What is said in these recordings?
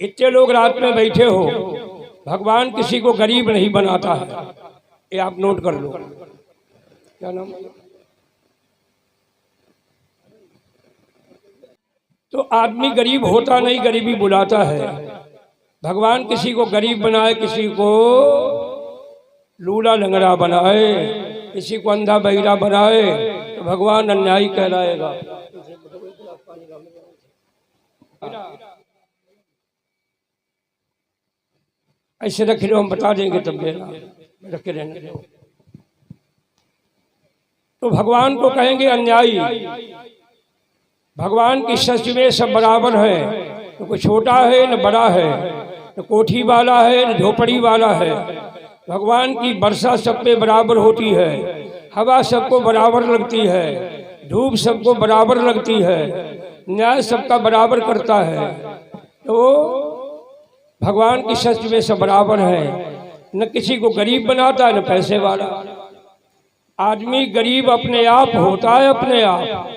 इतने लोग रात में बैठे हो, भगवान किसी को गरीब नहीं बनाता है, ये आप नोट कर लो। क्या नाम? तो आदमी गरीब होता नहीं, गरीबी बुलाता है। भगवान किसी को गरीब बनाए, किसी को लूला लंगड़ा बनाए, किसी को अंधा बहिरा बनाए तो भगवान अन्यायी कहलाएगा। ऐसे रखे रहो, हम बता देंगे तब देना, रखे रहने दो। तो भगवान को कहेंगे अन्यायी। भगवान की सृष्टि में सब बराबर है, तो कोई छोटा है न बड़ा है, न कोठी वाला है न झोपड़ी वाला है। भगवान की वर्षा सब पे बराबर होती है, हवा सबको बराबर लगती है, धूप सबको बराबर लगती है, न्याय सबका बराबर करता है। तो भगवान की सृष्टि में सब बराबर है, न किसी को गरीब बनाता है न पैसे वाला। आदमी गरीब अपने आप होता है, अपने आप।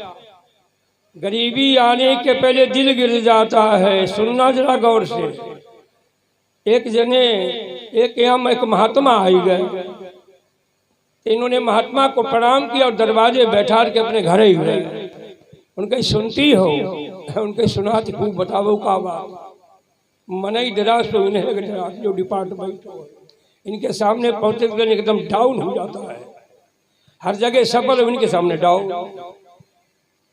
गरीबी आने के पहले दिल गिर जाता है। सुनना जरा गौर से। एक महात्मा आई गए, इन्होंने महात्मा को प्रणाम किया और दरवाजे बैठा के अपने घर ही गए। उनके सुनती हो, उनके सुनाती खूब बताओ का बात मनई डरा सो इन्हें जो डिपार्टमेंट हो, इनके सामने पहुंचे एकदम डाउन हो जाता है। हर जगह सफल, इनके सामने डाउन।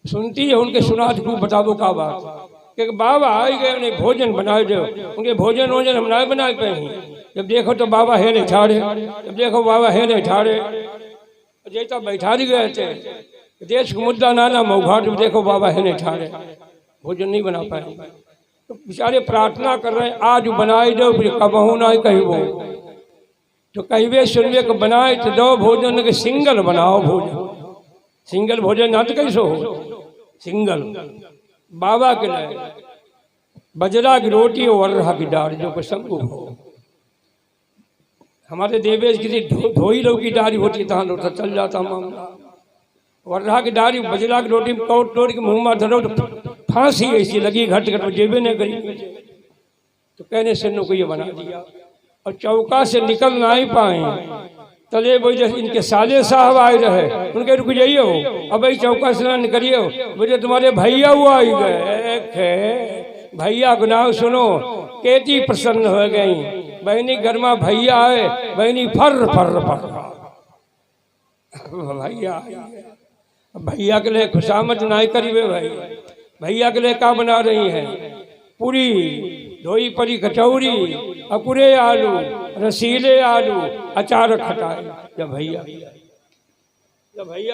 सुनती है, उनके सुनाती खूब बताओ का बात कि बाबा आई गए, उन्हें भोजन बनाए दो। उनके भोजन हम ना बना पाए। जब देखो तो बाबा है नहीं ठाड़े, जब देखो बाबा है नहीं ठाड़े, जैसा बैठा गए थे। देश को मुद्दा नाना मऊघाट, जब देखो बाबा है नहीं ठाड़े, भोजन नहीं बना पाए। तो बेचारे प्रार्थना कर रहे हैं, आज बनाए दो, कबहू ना कहबो। तो कहवे सुनवे को बनाए तो दो भोजन के सिंगल बनाओ भोजन। सिंगल भोजन ना तो कैसे हो, सिंगल। बाबा के लिए बजरा की रोटी और वर्रा की दाल जो प्रसंग हो। हमारे देवेश किसी धोई लोग की डाली होती तहाँ तो चल जाता मामला। वर्रा की डाली बजरा की रोटी में तोड़ तोड़ के मुँह में धरो तो फांसी ऐसी लगी, घट घट जेबे ने करी। तो कहने से को ये बना दिया और चौका से निकल ना ही पाए। तले बोझ इनके साले साहब आए रहे, उनके रुक जाइए हो, अब भाई चौका से ना निकलिए हो। बोले तुम्हारे भैया वो आई गए। भैया गुनाह सुनो, केती प्रसन्न हो गई। बहनी घर में भैया आए, बहनी फर फर फर भैया। भैया के लिए खुशामद ना करीबे भाई। भैया के लिए क्या बना रही है? पूरी धोई परी कचौरी, अकुरे आलू, रसीले आलू, अचार खटाए। जब भैया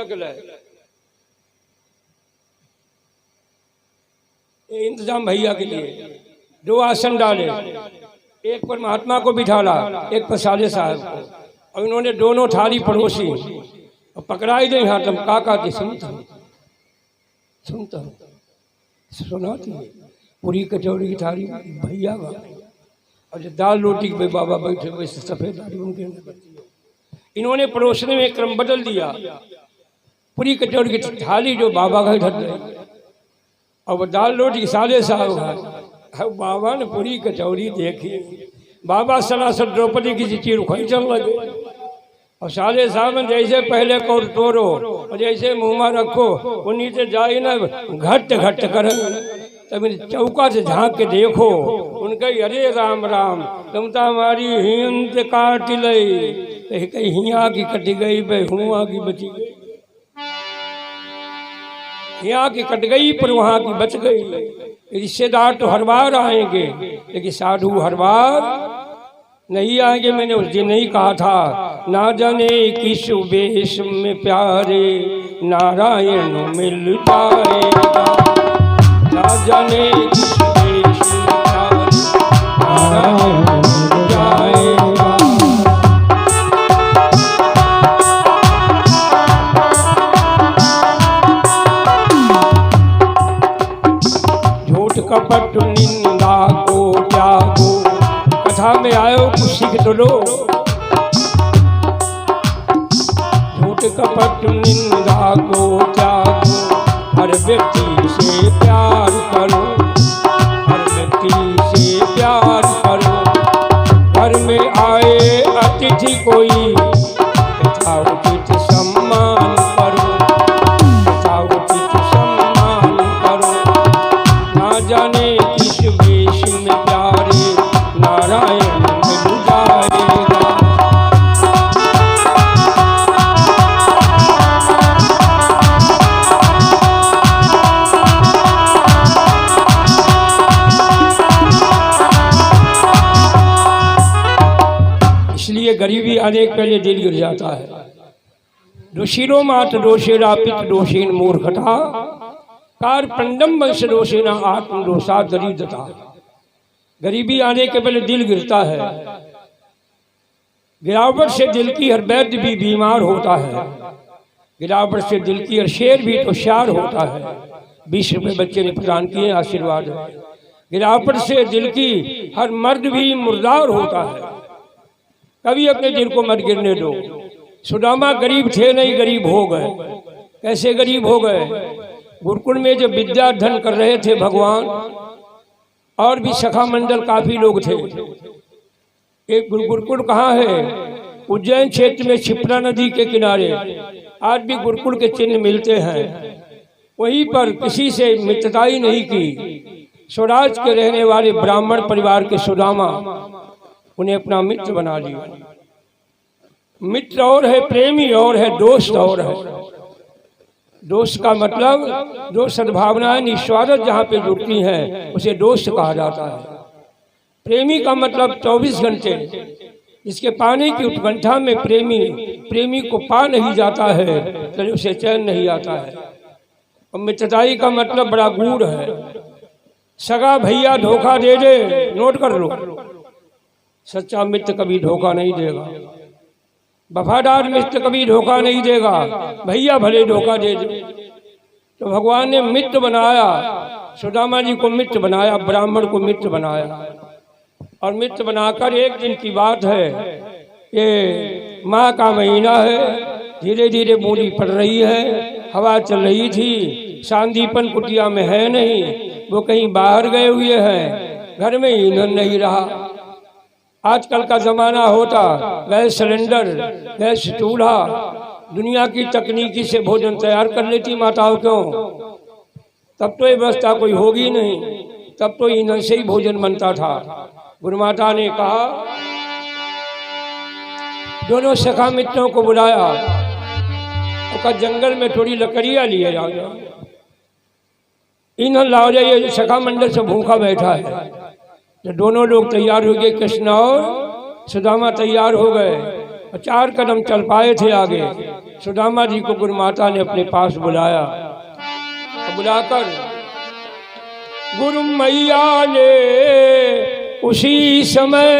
के लिए इंतजाम, भैया के लिए 2 आसन डाले, एक पर महात्मा को बिठाला, एक पर साले साहब को। और इन्होंने दोनों थाली पड़ोसी और पकड़ाई दे हाथ। हम काका की सुनता सुनाती पूरी कचौड़ी की थाली भैया का, और जो दाल रोटी पे बाबा बैठे वैसे सफेद दाढ़ी उनके। इन्होंने परोसने में क्रम बदल दिया। पूरी कचौड़ी की थाली जो बाबा का ढक गई और वो दाल रोटी साले साहब का। बाबा ने पूरी कचौड़ी देखी, बाबा सरासर द्रौपदी की चीर उखाई चल लगे। और साले साहब ने जैसे पहले को तोड़ो और जैसे मुँह में रखो, वो नीचे जाए ना घट घट कर। तब चौका से झांक के देखो, उनके अरे राम राम, तुम तो हमारी हिंद काट लई। कहीं हिया की कट गई, भाई हुआ की बची गई। यहाँ की कट गई पर वहाँ की बच गई। रिश्तेदार तो हर बार आएंगे, लेकिन साधु हर बार नहीं आएंगे। मैंने उस दिन नहीं कहा था, ना जाने किस वेश में प्यारे नारायण मिल जाएगा। ना जाने किस वेश में प्यारे नारायण मिल जाएगा। झूठ कपट निंदा को त्यागो, कथा में आयो कुछ सीख तो लो। झूठ कपट निंदा को त्यागो, हर व्यक्ति से प्यार करो, हर व्यक्ति से प्यार कोई यथाउचित सम्मान करो, यथाउचित सम्मान करो। ना जाने किस वेश में प्यारे नारायण मिल जाएगा। इसलिए गरीबी आने के पहले दिल गिर जाता है। दुशीरो मात दोषेरा पित दोषीन मूर्खता, कार पंडम वंश दोषेना आत्म दोषा दरिद्रता। गरीबी आने के पहले दिल गिरता है। गिरावट से दिल की हर वैद्य भी बीमार होता है। गिरावट से दिल की हर शेर भी होशियार होता है। 20 रुपये बच्चे ने प्रदान किए, आशीर्वाद है। गिरावट से दिल की हर मर्द भी मुर्दार होता है। कभी अपने दिल को मत गिरने दो। सुदामा गरीब थे नहीं, गरीब हो गए। कैसे गरीब हो गए? गुरुकुल में जब विद्या अध्ययन कर रहे थे भगवान, और भी सखा मंडल काफी लोग थे। एक गुरुकुल कहाँ है? उज्जैन क्षेत्र में क्षिप्रा नदी के किनारे आज भी गुरुकुल के चिन्ह मिलते हैं। वहीं पर किसी से मित्रता ही नहीं की। स्वराज के रहने वाले ब्राह्मण परिवार के सुदामा उन्हें अपना मित्र बना लिया। मित्र और है, प्रेमी और है, दोस्त और है। दोस्त का मतलब जो सद्भावनाएं निस्वार्थ जहाँ पे जुड़ती हैं उसे दोस्त कहा जाता है। प्रेमी का मतलब 24 घंटे, जिसके पाने की उत्कंठा में प्रेमी को पा नहीं जाता है तो उसे चैन नहीं आता है। और मित्रताई का मतलब बड़ा गूढ़ है। सगा भैया धोखा दे दे, नोट कर लो, सच्चा मित्र कभी धोखा नहीं देगा। वफादार मित्र कभी धोखा नहीं देगा। भैया भले धोखा दे दे। तो भगवान ने मित्र बनाया, सुदामा जी को मित्र बनाया, ब्राह्मण को मित्र बनाया। और मित्र बनाकर एक दिन की बात है, ये माह का महीना है, धीरे धीरे बूंदी पड़ रही है, हवा चल रही थी। सांदीपन कुटिया में है नहीं, वो कहीं बाहर गए हुए हैं। घर में ईंधन नहीं रहा। आजकल का जमाना होता गैस सिलेंडर, गैस चूल्हा, दुनिया की तकनीकी से भोजन तैयार कर लेती माताओं। क्यों? तब तो ये व्यवस्था कोई होगी नहीं, तब तो ईंधन से ही भोजन बनता था। गुरु माता ने कहा, दोनों सखा मित्रों को बुलाया और कहा जंगल में थोड़ी लकड़ियां लिए जाओ, ईंधन लाओ जाइए, सखा मंडल से भूखा बैठा है। तो दोनों लोग तैयार हो गए, कृष्ण और सुदामा तैयार हो गए और 4 कदम चल पाए थे आगे। सुदामा जी को गुरु माता ने अपने पास बुलाया। बुलाकर गुरु मैया ने उसी समय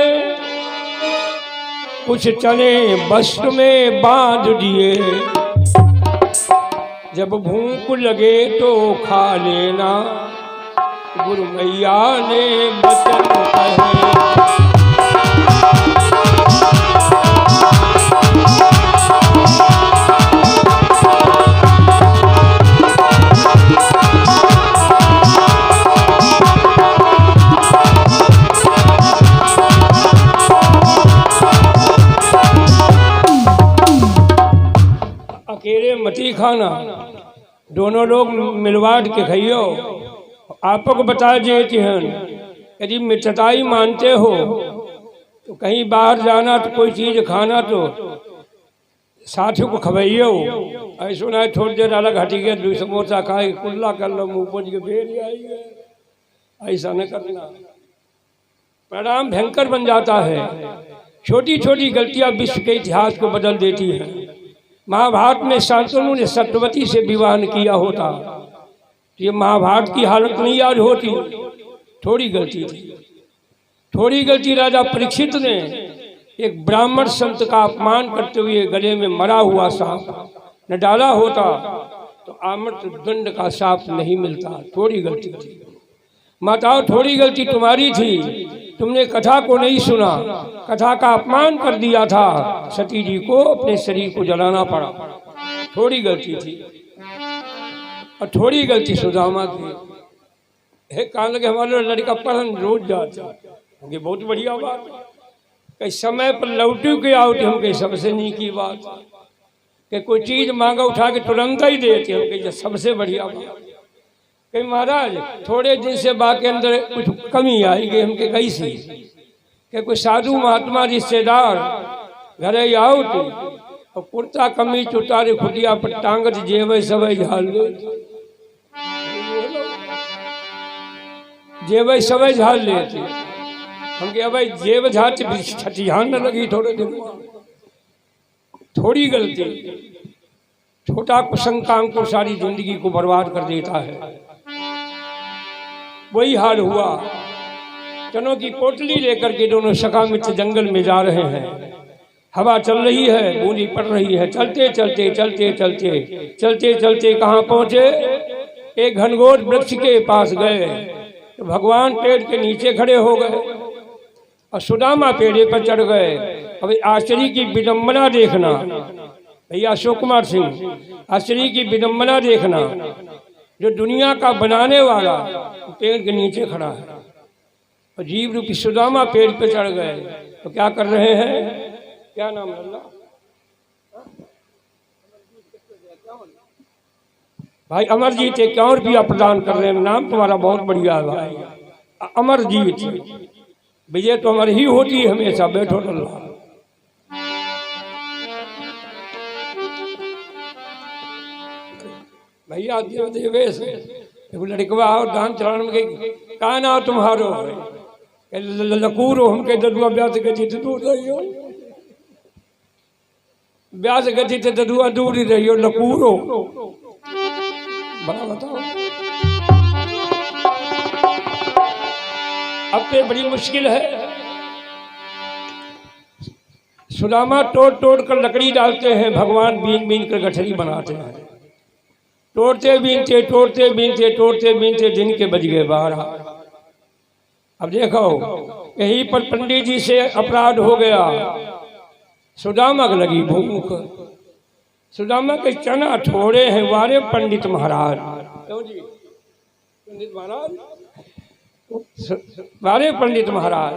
कुछ चने वस्त्र में बांध दिए। जब भूख लगे तो खा लेना, गुरु मैया ने वचन कहे। अकेले मती खाना, दोनों लोग मिलवाट के खाइयो। आपको बता देते हैं, यदि मित्रताई मानते हो तो कहीं बाहर जाना तो कोई चीज़ खाना तो साथी को खवाइयो। ऐसा ना थोड़ी देर अलग हटी गया, 2 समोसा खाए, कुल्ला कर लो, मुँह पोंछ के फिर आई। ऐसा न करना। परिणाम भयंकर बन जाता है। छोटी छोटी गलतियाँ विश्व के इतिहास को बदल देती हैं। महाभारत में शांतनु ने सत्यवती से विवाह किया होता, ये महाभारत की हालत नहीं आज होती। थोड़ी गलती थी, थोड़ी गलती। राजा परीक्षित ने एक ब्राह्मण संत का अपमान करते हुए गले में मरा हुआ सांप न डाला होता तो आमृत दंड का सांप नहीं मिलता। थोड़ी गलती थी माताओं, थोड़ी गलती तुम्हारी थी। तुमने कथा को नहीं सुना, कथा का अपमान कर दिया था। सती जी को अपने शरीर को जलाना पड़ा। थोड़ी गलती थी। और थोड़ी गलती सुदामा की। है कहा लगे हमारे लड़का पढ़न रोज जाता, ये बहुत बढ़िया बात है। कई समय पर लौटू के आओ हम कहीं सबसे नहीं की बात कि कोई चीज मांगा उठा के तुरंत ही देते हम कहीं सबसे बढ़िया बात। कहीं महाराज थोड़े दिन से बाकी अंदर कुछ कमी आएगी हमके कैसी कि कोई साधु महात्मा रिश्तेदार घरे आओ तो और कुर्ता कमीज उतारे खुटिया पर टांगत जेवे सवै झाल ले जेवे सवै झाल लेते हम क्या भाई जेब झाट छठियान न लगी थोड़े दिन थोड़ी गलती छोटा कुसंग काम को सारी जिंदगी को बर्बाद कर देता है। वही हाल हुआ। चनों की पोटली लेकर के दोनों सखा मित्र जंगल में जा रहे हैं। हवा चल रही है, बूंदी पड़ रही है। चलते चलते चलते चलते चलते चलते कहाँ पहुंचे? एक घनघोर वृक्ष के पास गए तो भगवान पेड़ के नीचे खड़े हो गए और सुदामा पेड़े पर चढ़ गए। अभी आश्चर्य की विडंबना देखना भैया अशोक कुमार सिंह, आश्चर्य की विडंबना देखना, जो दुनिया का बनाने वाला पेड़ के नीचे खड़ा है और जीव रूपी सुदामा पेड़ पे चढ़ गए तो क्या कर रहे हैं? क्या नाम अल्लाह भाई अमरजीत एक और भी प्रदान कर रहे हैं। नाम तुम्हारा बहुत बढ़िया है भाई अमरजीत। विजय तो हमारी ही होती है हमेशा। बैठो अल्लाह भैया देवेश लड़कवा आओ दान चढ़ाने में का ना तुम्हारो लकूरो हमके ददुआ ब्यास गति दूर रहियो ब्यास गति से ददुआ दूर ही रहियो लकूरो बड़ा बताओ। अब तो बड़ी मुश्किल है। सुदामा तोड़ तोड़ कर लकड़ी डालते हैं, भगवान बीन बीन कर गठरी बनाते हैं। तोड़ते बीनते तोड़ते बीनते तोड़ते बीनते दिन के बज गए 12। अब देखो यहीं पर पंडित जी से अपराध हो गया। सुदामा को लगी भूख। सुदामा के चना थोड़े हैं वारे पंडित महाराज। क्यों जी पंडित महाराज? वारे पंडित महाराज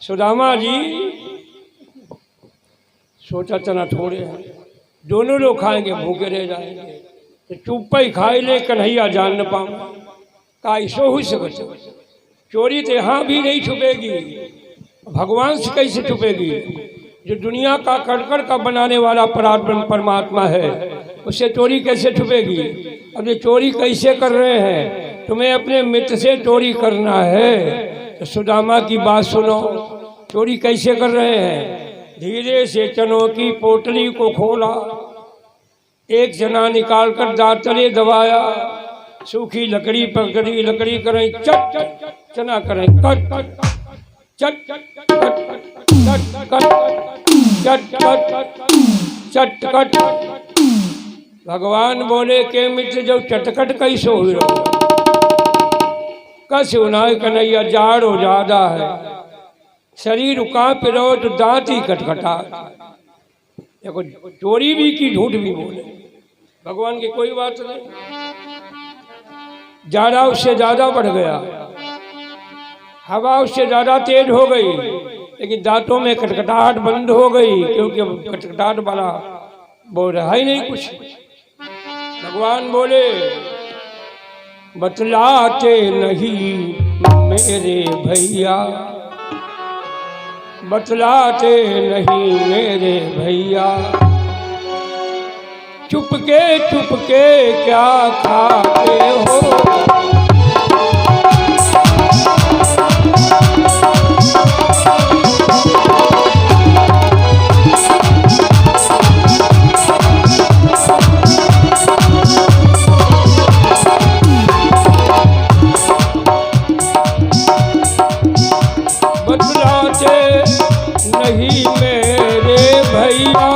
सुदामा जी सोचा चना थोड़े हैं, दोनों लोग खाएंगे भूखे रह जाएंगे तो चुप ही खाए ले कन्हैया जान न पाऊँ का ऐसो हो सके। चोरी तो यहाँ भी नहीं छुपेगी, भगवान से कैसे छुपेगी? जो दुनिया का कड़कड़ का बनाने वाला परमात्मा है उससे चोरी कैसे छुपेगी? अब ये चोरी कैसे कर रहे हैं? तुम्हें अपने मित्र से चोरी करना है तो सुदामा की बात सुनो। चोरी कैसे कर रहे हैं? धीरे से चनों की पोटली को खोला, एक चना निकाल कर दांतले दबाया, सूखी लकड़ी पकड़ी, लकड़ी करें चट चना करें कट चट चट चट कट। भगवान बोले के मित्र जो चटकट कैसे हो रहा कस उनाए कन्हैया जाड़ो ज्यादा है, शरीर कांप रहो तो दांत ही कटकटा। देखो चोरी भी की झूठ भी बोले, भगवान की कोई बात नहीं। जाड़ा उससे ज्यादा बढ़ गया, हवा उससे ज्यादा तेज हो गई, लेकिन दांतों में कटकटाहट बंद हो गई क्योंकि कटकटाहट वाला बोल रहा ही नहीं कुछ। भगवान बोले बतलाते नहीं मेरे भैया, बतलाते नहीं मेरे भैया, चुपके चुपके क्या खाते हो? नहीं मेरे भैया,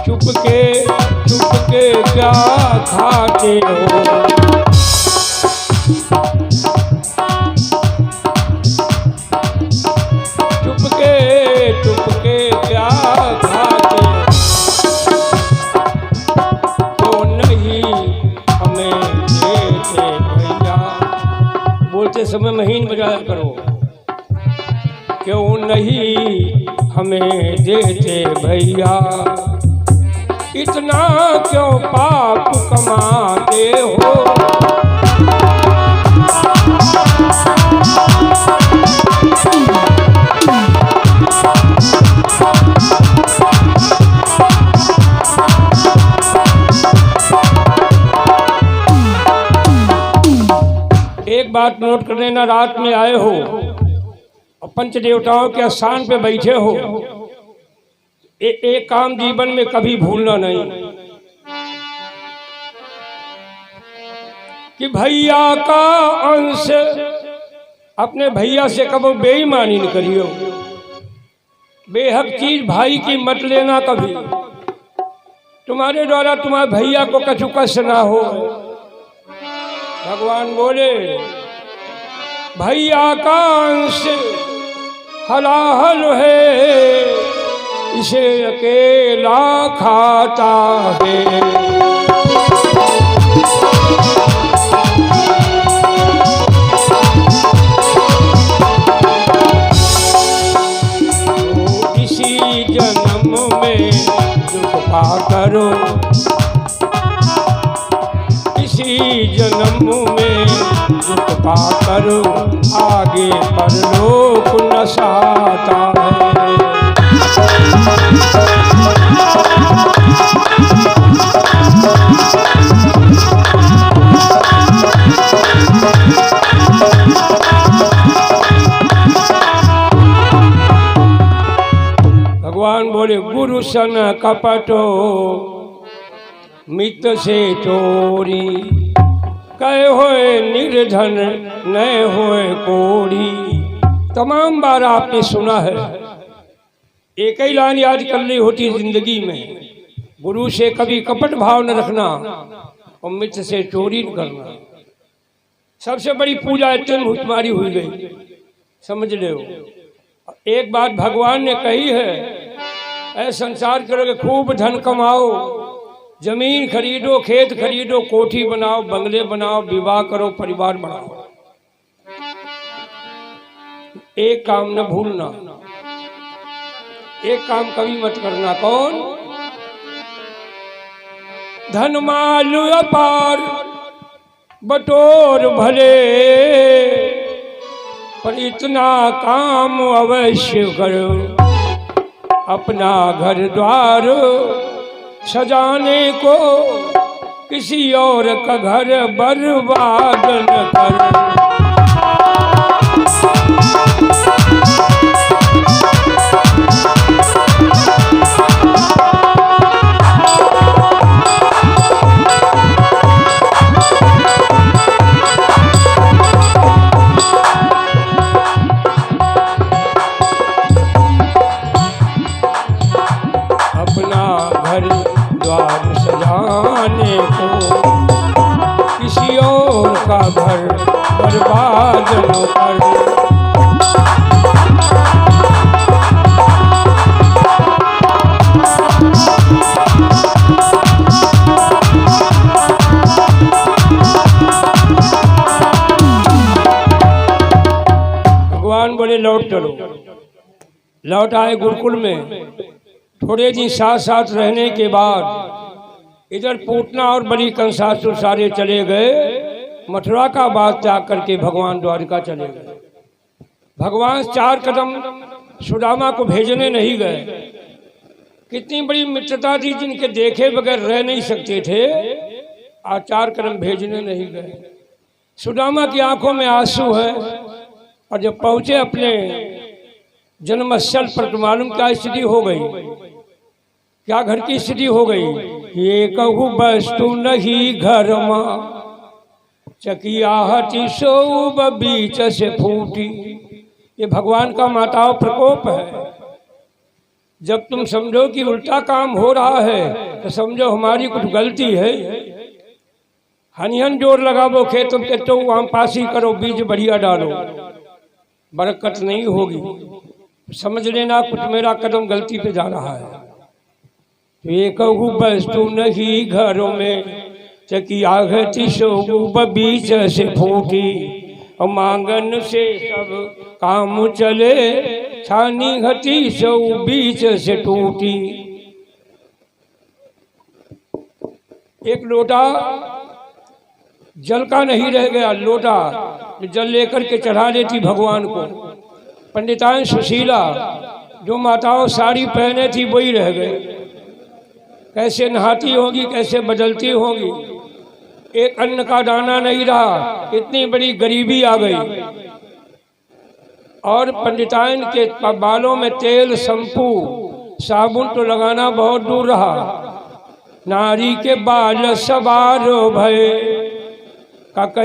चुपके चुपके क्या खाते हो? चुपके चुपके क्या खाते तो नहीं हमें देते भैया। बोलते समय महीन बजाया करो, क्यों नहीं हमें देते भैया, इतना क्यों पाप कमाते हो। एक बात नोट कर लेना, रात में आए हो और पंच देवताओं के स्थान पे बैठे हो, एक काम जीवन में कभी भूलना नहीं कि भैया का अंश, अपने भैया से कभी बेईमानी न करियो। बेहक चीज भाई की मत लेना कभी, तुम्हारे द्वारा तुम्हारे भैया को कछु कष्ट ना हो। भगवान बोले भैया का अंश हलाहल है, इसे अकेला खाता है। तो इसी जन्म में दुख पा करो, इसी जन्म में दुख पा करो, आगे परलोक न सहाता है। भगवान बोले गुरु सन कपटो मित्र से चोरी, कहे होए निर्धन नए होए कोड़ी। तमाम बार आपने सुना है, एक ही लाइन याद कर ली होती जिंदगी में, गुरु से कभी कपट भाव न रखना और मित्र से चोरी न करना। सबसे बड़ी पूजा इतनी तुम्हारी हुई गई, समझ ले। एक बात भगवान ने कही है, ऐ संसार करोगे खूब धन कमाओ, जमीन खरीदो, खेत खरीदो, कोठी बनाओ, बंगले बनाओ, विवाह करो, परिवार बनाओ, एक काम न भूलना, एक काम कभी मत करना। कौन? धन माल अपार बटोर भले, पर इतना काम अवश्य करो, अपना घर द्वार सजाने को किसी और का घर बर्बाद न कर। किसी और का घर बर्बाद न कर। भगवान बोले लौट चलो। लौट आए गुरुकुल में। थोड़े दिन साथ साथ रहने के बाद इधर पूतना और बड़ी कंसासुर सारे चले गए। मथुरा का बात त्याग करके भगवान द्वारिका चले गए। भगवान 4 कदम सुदामा को भेजने नहीं गए। कितनी बड़ी मित्रता थी, जिनके देखे बगैर रह नहीं सकते थे, आज 4 कदम भेजने नहीं गए। सुदामा की आंखों में आंसू है। और जब पहुंचे अपने जन्मस्थल पर तो मालूम क्या स्थिति हो गई, क्या घर की स्थिति हो गई। ये कहू वस्तु नहीं घर माँ, चकियाहटी सोब बीच से फूटी। ये भगवान का माताओं प्रकोप है। जब तुम समझो कि उल्टा काम हो रहा है तो समझो हमारी कुछ गलती है। हनिहन जोर लगाओ खेतों के तो वहाँ पासी करो, बीज बढ़िया डालो, बरकत नहीं होगी। समझ लेना कुछ मेरा कदम गलती पे जा रहा है। तो ये कहू वस्तु नहीं घरों में, चकिया घटी सोब बीच से फूटी। और मांगन से सब काम चले, छानी घटी सौ बीच से टूटी। एक लोटा जल का नहीं रह गया, लोटा जल लेकर के चढ़ा देती भगवान को। पंडिताएं सुशीला जो माताओं साड़ी पहने थी वही रह गए, कैसे नहाती होगी, कैसे बदलती होगी। एक अन्न का दाना नहीं रहा, इतनी बड़ी गरीबी आ गई। और पंडिताइन के बालों में तेल, शैम्पू, साबुन तो लगाना बहुत दूर रहा। नारी के बाल सवार भय का